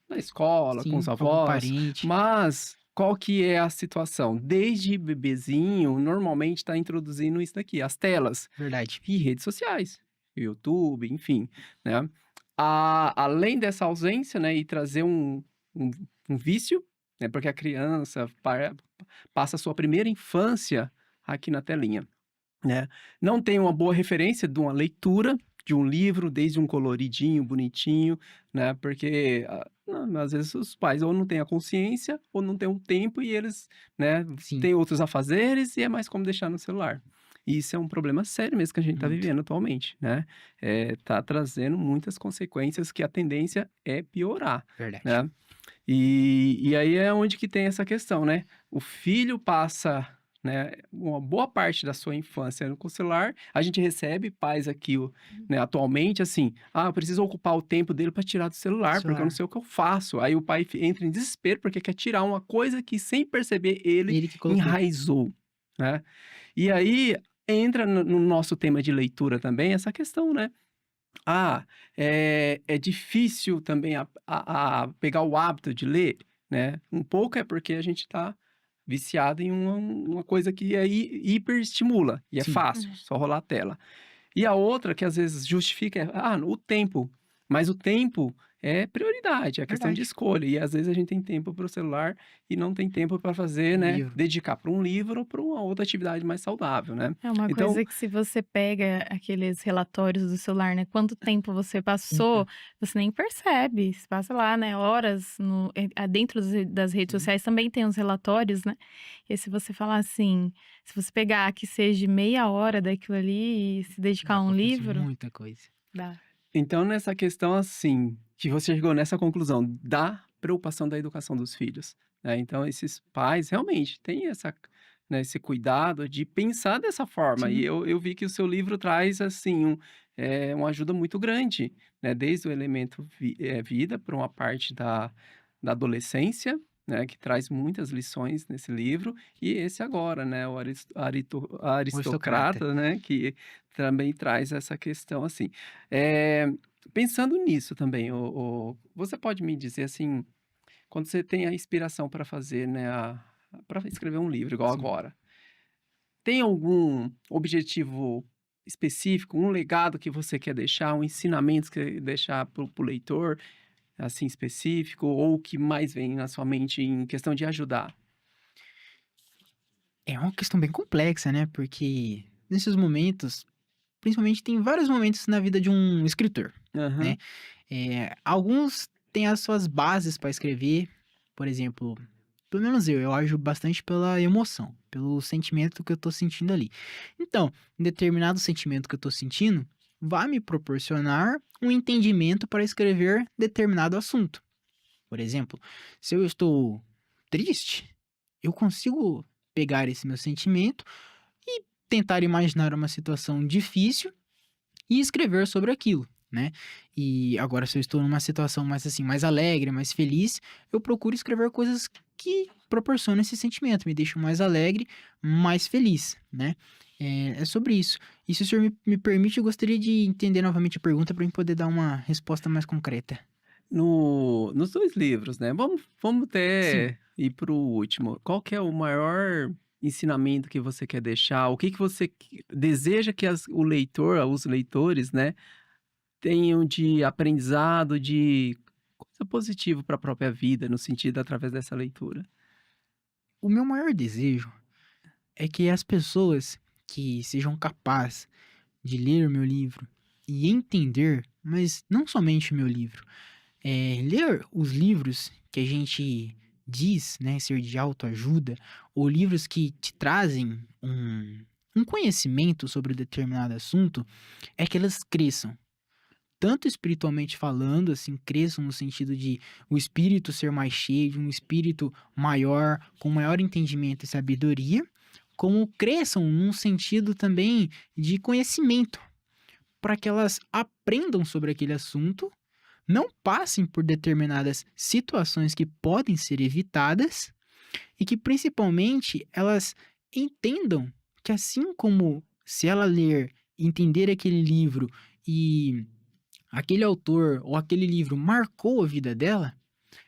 na escola, com os Sim, algum avós, parente. mas qual que é a situação? Desde bebezinho, normalmente está introduzindo isso daqui, as telas Verdade. e redes sociais, YouTube, enfim, né. Além dessa ausência, né, e trazer um um vício, né, porque a criança passa a sua primeira infância aqui na telinha. Né. Não tem uma boa referência de uma leitura, de um livro, desde um coloridinho, bonitinho, né, porque, às vezes os pais ou não têm a consciência, ou não têm um tempo e eles, né, Sim, têm outros afazeres e é mais como deixar no celular. E isso é um problema sério mesmo que a gente está muito. vivendo atualmente, né. Tá trazendo muitas consequências que a tendência é piorar, Verdade. né. E aí é onde que tem essa questão, né, o filho passa, né, uma boa parte da sua infância com o celular, a gente recebe pais aqui, né, atualmente, assim: "Ah, eu preciso ocupar o tempo dele para tirar do celular, porque eu não Celular. sei o que eu faço". Aí o pai entra em desespero, porque quer tirar uma coisa que sem perceber ele Ele que colocou. enraizou, né. E aí entra no nosso tema de leitura também essa questão, né, é difícil também a pegar o hábito de ler, né, um pouco é porque a gente está viciado em uma coisa que aí hiperestimula, e é Sim, fácil, É. só rolar a tela. E a outra que às vezes justifica é: o tempo", mas o tempo é prioridade, é questão de verdade. escolha, e às vezes a gente tem tempo para o celular e não tem tempo para fazer, Um né, livro. dedicar para um livro ou para uma outra atividade mais saudável, né. É uma Então coisa que se você pega aqueles relatórios do celular, né, quanto tempo você passou, Uhum. você nem percebe, você passa lá, né, horas dentro das redes Sim, sociais também tem os relatórios, né, e aí se você falar assim, se você pegar que seja meia hora daquilo ali e se dedicar dá a um pra fazer livro, muita coisa. dá. Então, nessa questão, assim, que você chegou nessa conclusão da preocupação da educação dos filhos, né, então esses pais realmente têm essa, né, esse cuidado de pensar dessa forma e Sim, eu vi que o seu livro traz, assim, uma ajuda muito grande, né, desde o elemento vida para uma parte da adolescência, né, que traz muitas lições nesse livro, e esse agora, né, o o aristocrata. Aristocrata, né, que também traz essa questão, assim. Eh, Pensando nisso também, você pode me dizer, assim, quando você tem a inspiração para fazer, né, para escrever um livro igual Sim. agora, tem algum objetivo específico, um legado que você quer deixar, um ensinamento que você quer deixar para o leitor, assim, específico, ou o que mais vem na sua mente em questão de ajudar? É uma questão bem complexa, né, porque nesses momentos, principalmente tem vários momentos na vida de um escritor, né. Aham. Alguns têm as suas bases para escrever, por exemplo, pelo menos eu ajo bastante pela emoção, pelo sentimento que eu tô sentindo ali. Então, um determinado sentimento que eu tô sentindo vai me proporcionar um entendimento para escrever determinado assunto. Por exemplo, se eu estou triste, eu consigo pegar esse meu sentimento e tentar imaginar uma situação difícil e escrever sobre aquilo, né. E agora se eu estou numa situação mais, assim, mais alegre, mais feliz, eu procuro escrever coisas que proporcionam esse sentimento, me deixam mais alegre, mais feliz, né. É sobre isso. E se o senhor me permite, eu gostaria de entender novamente a pergunta para eu poder dar uma resposta mais concreta. No nos 2 livros, né, vamos Sim. até ir para o último. Qual que é o maior ensinamento que você quer deixar? O que que você deseja que o leitor, os leitores, né, tenham de aprendizado, de coisa positiva para a própria vida, no sentido através dessa leitura? O meu maior desejo é que as pessoas que sejam capazes de ler o meu livro e entender, mas não somente o meu livro, ler os livros que a gente diz, né, ser de autoajuda, ou livros que te trazem um conhecimento sobre um determinado assunto, é que elas cresçam. tanto espiritualmente falando, assim, cresçam no sentido de o espírito ser mais cheio, de um espírito maior, com maior entendimento e sabedoria, como cresçam num sentido também de conhecimento, para que elas aprendam sobre aquele assunto, não passem por determinadas situações que podem ser evitadas e que principalmente elas entendam que assim como se ela ler, entender aquele livro e aquele autor ou aquele livro marcou a vida dela,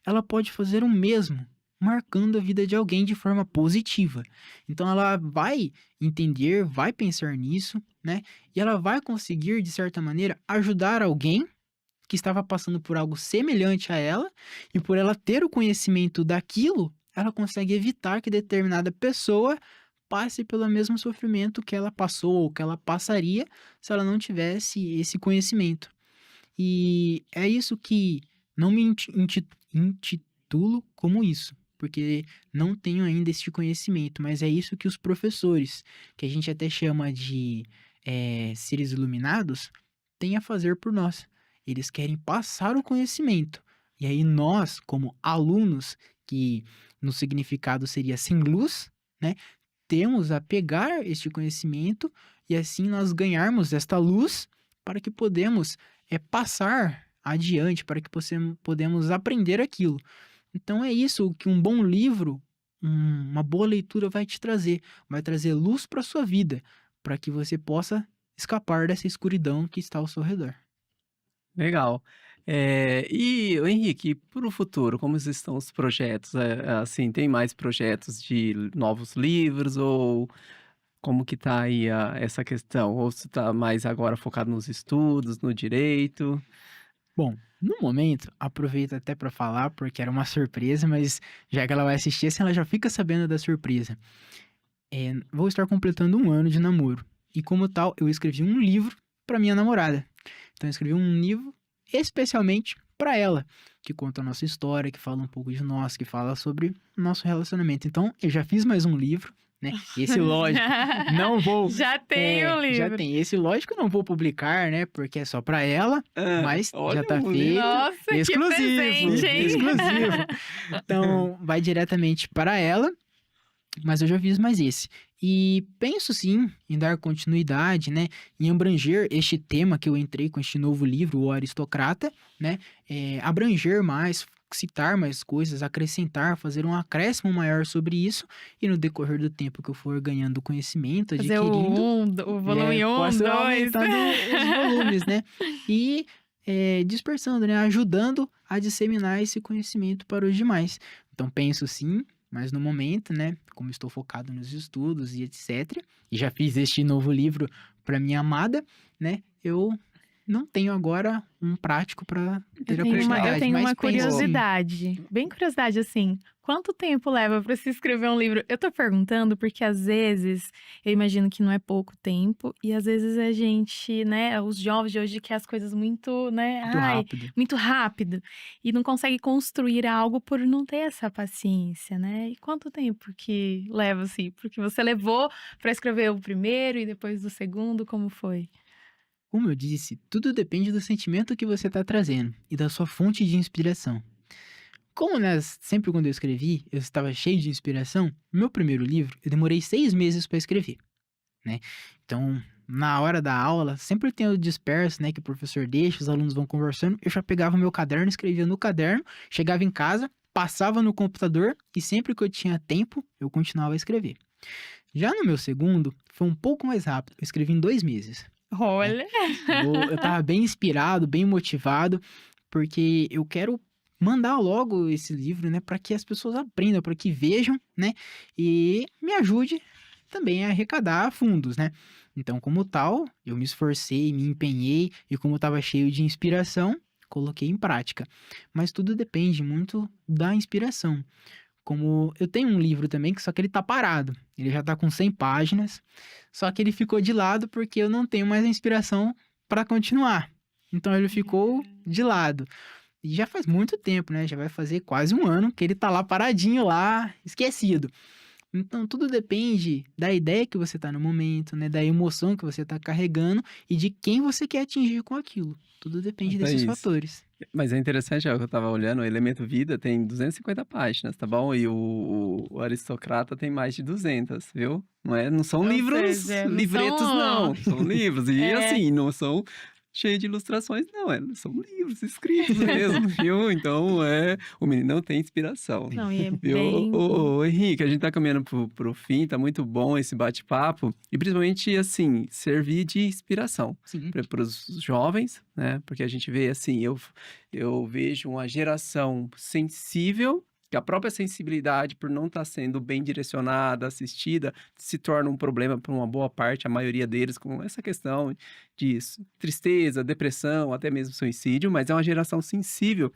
ela pode fazer o mesmo, marcando a vida de alguém de forma positiva. Então ela vai entender, vai pensar nisso, né? E ela vai conseguir, de certa maneira, ajudar alguém que estava passando por algo semelhante a ela, e por ela ter o conhecimento daquilo, ela consegue evitar que determinada pessoa passe pelo mesmo sofrimento que ela passou ou que ela passaria se ela não tivesse esse conhecimento. E é isso que não me intitulo como isso, porque não tenho ainda este conhecimento, mas é isso que os professores, que a gente até chama de seres iluminados, têm a fazer por nós. Eles querem passar o conhecimento. E aí nós, como alunos, que no significado seria sem luz, né, temos a pegar este conhecimento e assim nós ganharmos esta luz para que podemos passar adiante, para que podemos aprender aquilo. Então é isso que um bom livro, uma boa leitura vai te trazer. Vai trazer luz para a sua vida, para que você possa escapar dessa escuridão que está ao seu redor. Legal. E, ô Henrique, para o futuro, como estão os projetos? Assim, tem mais projetos de novos livros ou como que tá aí essa questão? Ou você tá mais agora focado nos estudos, no direito? Bom, no momento, aproveito até para falar, porque era uma surpresa, mas já que ela vai assistir, assim, ela já fica sabendo da surpresa. Vou estar completando 1 ano de namoro. E como tal, eu escrevi um livro para minha namorada. Então, eu escrevi um livro especialmente para ela, que conta a nossa história, que fala um pouco de nós, que fala sobre o nosso relacionamento. Então, eu já fiz mais um livro, né? Esse, lógico, não vou... Já tem o livro. Já tem. Esse, lógico, não vou publicar, né? Porque é só para ela, mas olha já tá um livro. feito. Nossa, que presente, hein? Exclusivo. Então, vai diretamente para ela, mas eu já fiz mais esse. E penso sim em dar continuidade, né? Em abranger este tema que eu entrei com este novo livro, O Aristocrata, né? Abranger mais, citar mais coisas, acrescentar, fazer um acréscimo maior sobre isso. E no decorrer do tempo que eu for ganhando conhecimento, Fazer adquirindo... o volume 1, posso 2. aumentando os volumes, né? E dispersando, né? Ajudando a disseminar esse conhecimento para os demais. Então, penso sim, mas no momento, né, como estou focado nos estudos e etc, e já fiz este novo livro para minha amada, né, eu não tenho agora um prático para ter a Eu continuidade, tenho mas uma penso sim. curiosidade, bem curiosidade assim. Quanto tempo leva para se escrever um livro? Eu tô perguntando porque às vezes eu imagino que não é pouco tempo e às vezes a gente, né, os jovens de hoje querem as coisas muito, né, Muito rápido. muito rápido e não consegue construir algo por não ter essa paciência, né? E quanto tempo que leva assim? Porque você levou para escrever o primeiro e depois o segundo, como foi? Como eu disse, tudo depende do sentimento que você está trazendo e da sua fonte de inspiração. Como, né, sempre quando eu escrevi, eu estava cheio de inspiração, meu primeiro livro, eu demorei 6 meses para escrever, né? Então, na hora da aula, sempre tem o disperso, né, que o professor deixa, os alunos vão conversando, eu já pegava o meu caderno, escrevia no caderno, chegava em casa, passava no computador e sempre que eu tinha tempo, eu continuava a escrever. Já no meu segundo, foi um pouco mais rápido, eu escrevi em 2 meses. Olha, Eu tava bem inspirado, bem motivado, porque eu quero mandar logo esse livro, né, para que as pessoas aprendam, para que vejam, né, e me ajude também a arrecadar fundos, né. Então, como tal, eu me esforcei, me empenhei e como estava cheio de inspiração, coloquei em prática. Mas tudo depende muito da inspiração. Como eu tenho um livro também, só que ele tá parado. Ele já tá com 100 páginas, só que ele ficou de lado porque eu não tenho mais a inspiração para continuar. Então ele ficou de lado. E já faz muito tempo, né? Já vai fazer quase 1 ano que ele tá lá paradinho lá, esquecido. Então, tudo depende da ideia que você tá no momento, né? Da emoção que você tá carregando e de quem você quer atingir com aquilo. Tudo depende desses Thaís, fatores. mas é interessante, ó, que eu estava olhando, o Elemento Vida tem 250 páginas, tá bom? E o Aristocrata tem mais de 200, viu? Não são Ou livros, seja, não livretos, são. não. São livros. E É. assim, não são cheios de ilustrações, não. São livros escritos mesmo, viu? Então, o menino tem inspiração. Não, e é Viu? Ô, bem bom. ô, ô, Henrique, a gente tá caminhando pro fim, tá muito bom esse bate-papo. E principalmente, assim, servir de inspiração Sim, para os jovens, né? Porque a gente vê assim, eu vejo uma geração sensível, que a própria sensibilidade, por não estar sendo bem direcionada, assistida, se torna um problema para uma boa parte, a maioria deles, com essa questão de tristeza, depressão, até mesmo suicídio, mas é uma geração sensível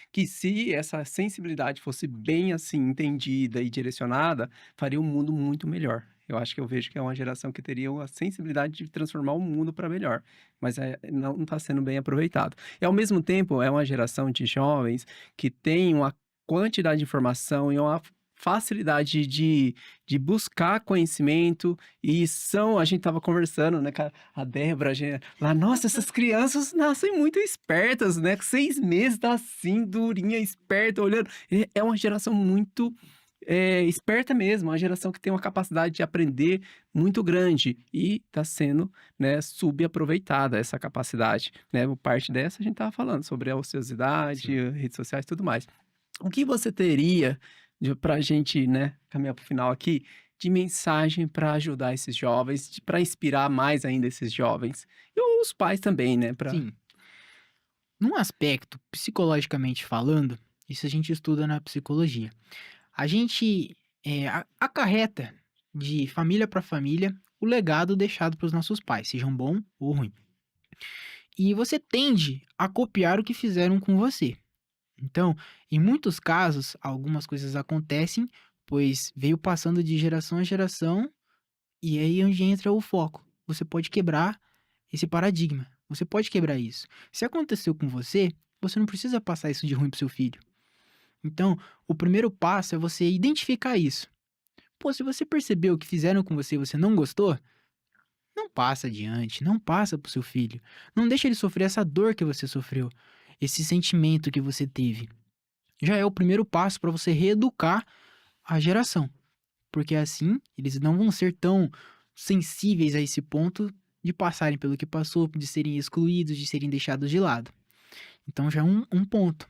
que se essa sensibilidade fosse bem assim entendida e direcionada, faria um mundo muito melhor. Eu acho que eu vejo que é uma geração que teria uma sensibilidade de transformar o mundo para melhor, mas não está sendo bem aproveitado. E ao mesmo tempo é uma geração de jovens que tem uma quantidade de informação e uma facilidade de buscar conhecimento e a gente estava conversando, né, cara, a Débora, lá, nossa, essas crianças nascem muito espertas, né, com 6 meses tá assim, durinha, esperta, olhando, é uma geração muito esperta mesmo, uma geração que tem uma capacidade de aprender muito grande e está sendo, né, subaproveitada essa capacidade, né, parte dessa a gente estava falando sobre a ociosidade, sim. redes sociais e tudo mais. O que você teria para a gente, né, caminhar para o final aqui, de mensagem para ajudar esses jovens, para inspirar mais ainda esses jovens? E os pais também, né? Sim. Num aspecto, psicologicamente falando, isso a gente estuda na psicologia. A gente acarreta de família para família o legado deixado pelos nossos pais, sejam bom ou ruim. E você tende a copiar o que fizeram com você. Então, em muitos casos, algumas coisas acontecem, pois veio passando de geração a geração, e aí é onde entra o foco. Você pode quebrar esse paradigma. Você pode quebrar isso. Se aconteceu com você, você não precisa passar isso de ruim pro seu filho. Então, o primeiro passo é você identificar isso. Pô, se você percebeu que fizeram com você e você não gostou, não passa adiante, não passa pro seu filho. Não deixa ele sofrer essa dor que você sofreu, esse sentimento que você teve. Já é o primeiro passo para você reeducar a geração, porque assim eles não vão ser tão sensíveis a esse ponto de passarem pelo que passou, de serem excluídos, de serem deixados de lado. Então já é um ponto.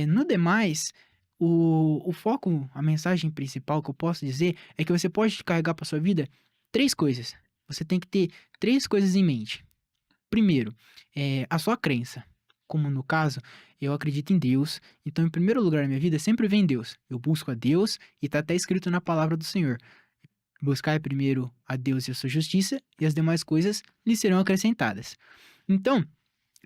No demais, o foco, a mensagem principal que eu posso dizer é que você pode carregar para sua vida 3 coisas. Você tem que ter 3 coisas em mente. Primeiro, a sua crença. Como no caso, eu acredito em Deus, então em primeiro lugar na minha vida sempre vem Deus. Eu busco a Deus e está até escrito na palavra do Senhor. Buscar primeiro a Deus e a sua justiça, e as demais coisas lhe serão acrescentadas. Então,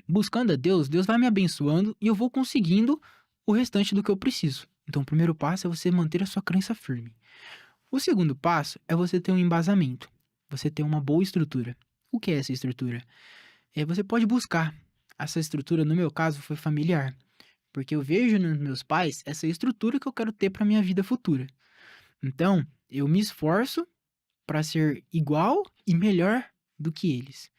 buscando a Deus, Deus vai me abençoando e eu vou conseguindo o restante do que eu preciso. Então, o primeiro passo é você manter a sua crença firme. O segundo passo é você ter um embasamento, você ter uma boa estrutura. O que é essa estrutura? Você pode buscar. Essa estrutura, no meu caso, foi familiar, porque eu vejo nos meus pais essa estrutura que eu quero ter para minha vida futura. Então, eu me esforço para ser igual e melhor do que eles.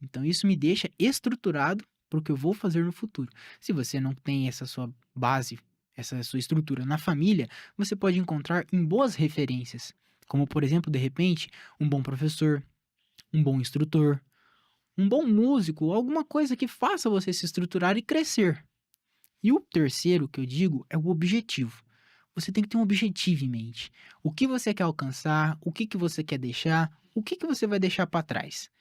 Então, isso me deixa estruturado para o que eu vou fazer no futuro. Se você não tem essa sua base, essa sua estrutura na família, você pode encontrar em boas referências, como, por exemplo, de repente, um bom professor, um bom instrutor, um bom músico, alguma coisa que faça você se estruturar e crescer. E o terceiro que eu digo é o objetivo. Você tem que ter um objetivo em mente. O que você quer alcançar, o que você quer deixar, o que você vai deixar para trás.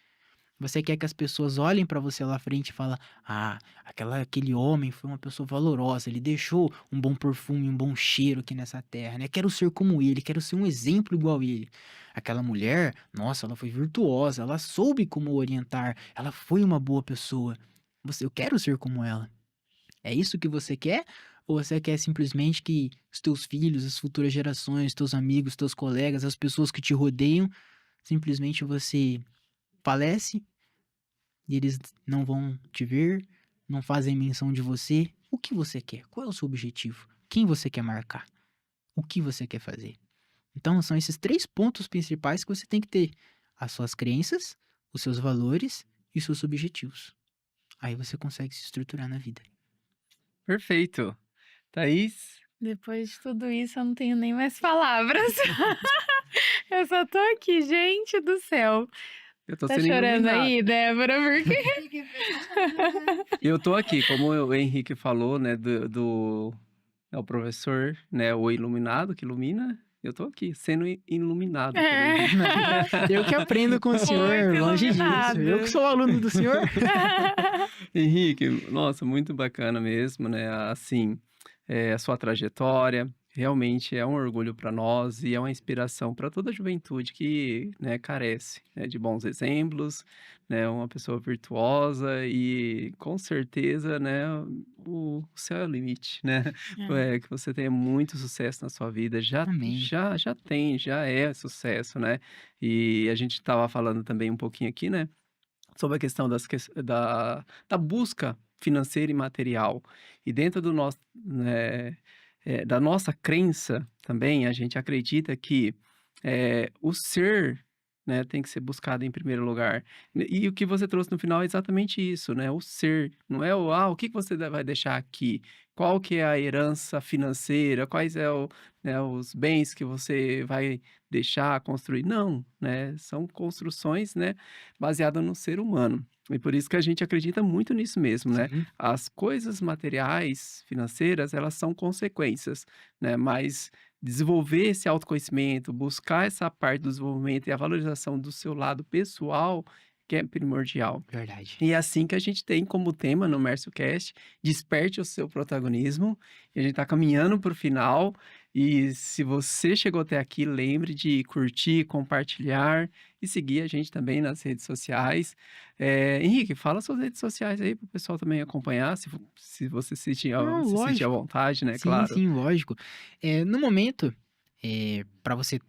Você quer que as pessoas olhem para você lá à frente e falem: ah, aquele homem foi uma pessoa valorosa, ele deixou um bom perfume, um bom cheiro aqui nessa terra, né? Quero ser como ele, quero ser um exemplo igual a ele. Aquela mulher, nossa, ela foi virtuosa, ela soube como orientar, ela foi uma boa pessoa. Eu quero ser como ela. É isso que você quer? Ou você quer simplesmente que os teus filhos, as futuras gerações, teus amigos, teus colegas, as pessoas que te rodeiam, simplesmente você falece e eles não vão te ver, não fazem menção de você? O que você quer? Qual é o seu objetivo? Quem você quer marcar? O que você quer fazer? Então, são esses 3 pontos principais que você tem que ter: as suas crenças, os seus valores e os seus objetivos. Aí você consegue se estruturar na vida. Perfeito. Thaís, Depois de tudo isso, eu não tenho nem mais palavras. Eu só tô aqui, gente do céu. eu tô Tá sendo chorando iluminado. aí, Débora? Por quê? Eu tô aqui, como o Henrique falou, né, é o professor, né, o iluminado que ilumina. Eu tô aqui, sendo iluminado pelo É. Henrique. Eu que aprendo com o senhor, Muito longe disso. Eu que iluminado. sou aluno do senhor. Henrique, nossa, muito bacana mesmo, né? Assim, a sua trajetória realmente é um orgulho para nós e é uma inspiração para toda a juventude que, né, carece, né, de bons exemplos, né? Uma pessoa virtuosa e com certeza, né, o céu é o limite, né? É. Que você tenha muito sucesso na sua vida, Amém. já é sucesso, né? E a gente estava falando também um pouquinho aqui, né? Sobre a questão da busca financeira e material. E dentro do nosso, né, da nossa crença também, a gente acredita que o ser, né, tem que ser buscado em primeiro lugar. E o que você trouxe no final é exatamente isso, né? O ser, não é o que que você vai deixar aqui? Qual que é a herança financeira? Quais né, os bens que você vai deixar construir? Não, né? São construções, né, baseada no ser humano. E por isso que a gente acredita muito nisso mesmo, né? Sim, As coisas materiais, financeiras, elas são consequências, né? Mas desenvolver esse autoconhecimento, buscar essa parte do desenvolvimento e a valorização do seu lado pessoal, que é primordial. verdade. E é assim que a gente tem como tema no MércioCast, desperte o seu protagonismo. E a gente está caminhando para o final. E se você chegou até aqui, lembre de curtir, compartilhar e seguir a gente também nas redes sociais. Henrique, fala suas redes sociais aí para o pessoal também acompanhar, se você Não, se sentir à lógico. vontade, né? Sim, Claro. sim, lógico. No momento, para você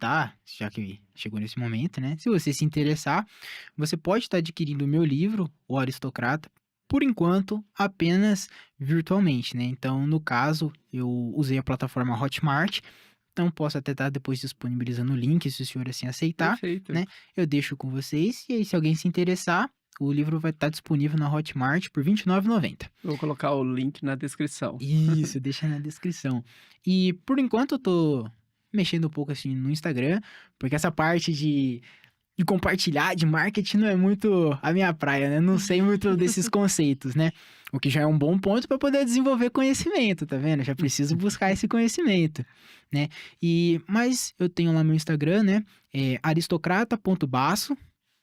já que chegou nesse momento, né? Se você se interessar, você pode estar adquirindo o meu livro, O Aristocrata, por enquanto, apenas virtualmente, né? Então, no caso, eu usei a plataforma Hotmart, então posso até estar depois disponibilizando o link, se o senhor assim aceitar, Perfeito. né? Eu deixo com vocês, e aí, se alguém se interessar, o livro vai estar disponível na Hotmart por R$ 29,90. Vou colocar o link na descrição. Isso, deixa na descrição. E por enquanto eu tô mexendo um pouco assim no Instagram, porque essa parte de compartilhar, de marketing, não é muito a minha praia, né? Não sei muito desses conceitos, né? O que já é um bom ponto para poder desenvolver conhecimento, tá vendo? Já preciso buscar esse conhecimento, né? Mas eu tenho lá meu Instagram, né? É aristocrata.basso,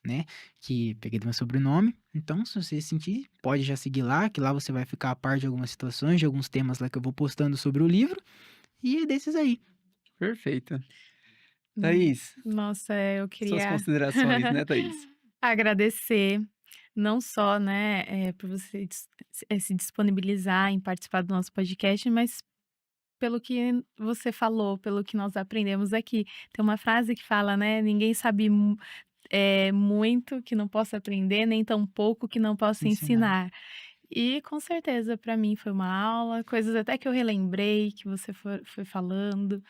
né? Que peguei do meu sobrenome. Então, se você sentir, pode já seguir lá, que lá você vai ficar a par de algumas situações, de alguns temas lá que eu vou postando sobre o livro. E é desses aí. Perfeito. Thaís, Nossa, eu suas queria considerações, né, Thaís? agradecer, não só, né, por você se disponibilizar em participar do nosso podcast, mas pelo que você falou, pelo que nós aprendemos aqui. Tem uma frase que fala, né, ninguém sabe muito que não possa aprender, nem tão pouco que não possa Ensinar. ensinar. E com certeza para mim foi uma aula, coisas até que eu relembrei, que você foi falando.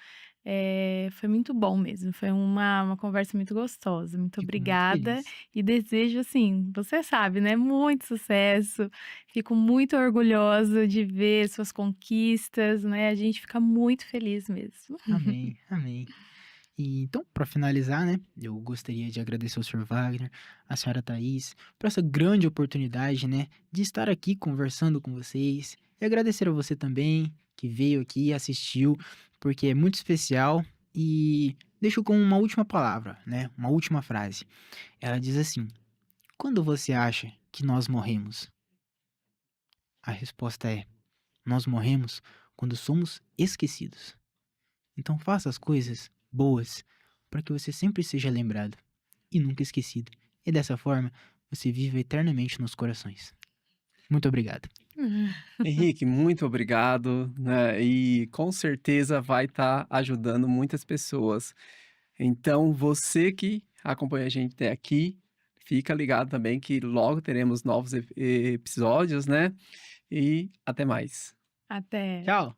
Foi muito bom mesmo, foi uma conversa muito gostosa. Muito Fico muito obrigada feliz. e desejo, assim, você sabe, né, muito sucesso. Fico muito orgulhosa de ver suas conquistas, né, a gente fica muito feliz mesmo. Amém, amém. E então, para finalizar, né, eu gostaria de agradecer ao Sr. Wagner, à senhora Thaís, por essa grande oportunidade, né, de estar aqui conversando com vocês. E agradecer a você também, que veio aqui e assistiu, porque é muito especial. E deixo com uma última palavra, né, uma última frase. Ela diz assim: quando você acha que nós morremos? A resposta é: nós morremos quando somos esquecidos. Então faça as coisas boas para que você sempre seja lembrado e nunca esquecido. E dessa forma, você vive eternamente nos corações. Muito obrigado. Henrique, muito obrigado, né? E com certeza vai estar ajudando muitas pessoas. Então, você que acompanha a gente até aqui, fica ligado também que logo teremos novos episódios, né? E até mais. Até. Tchau!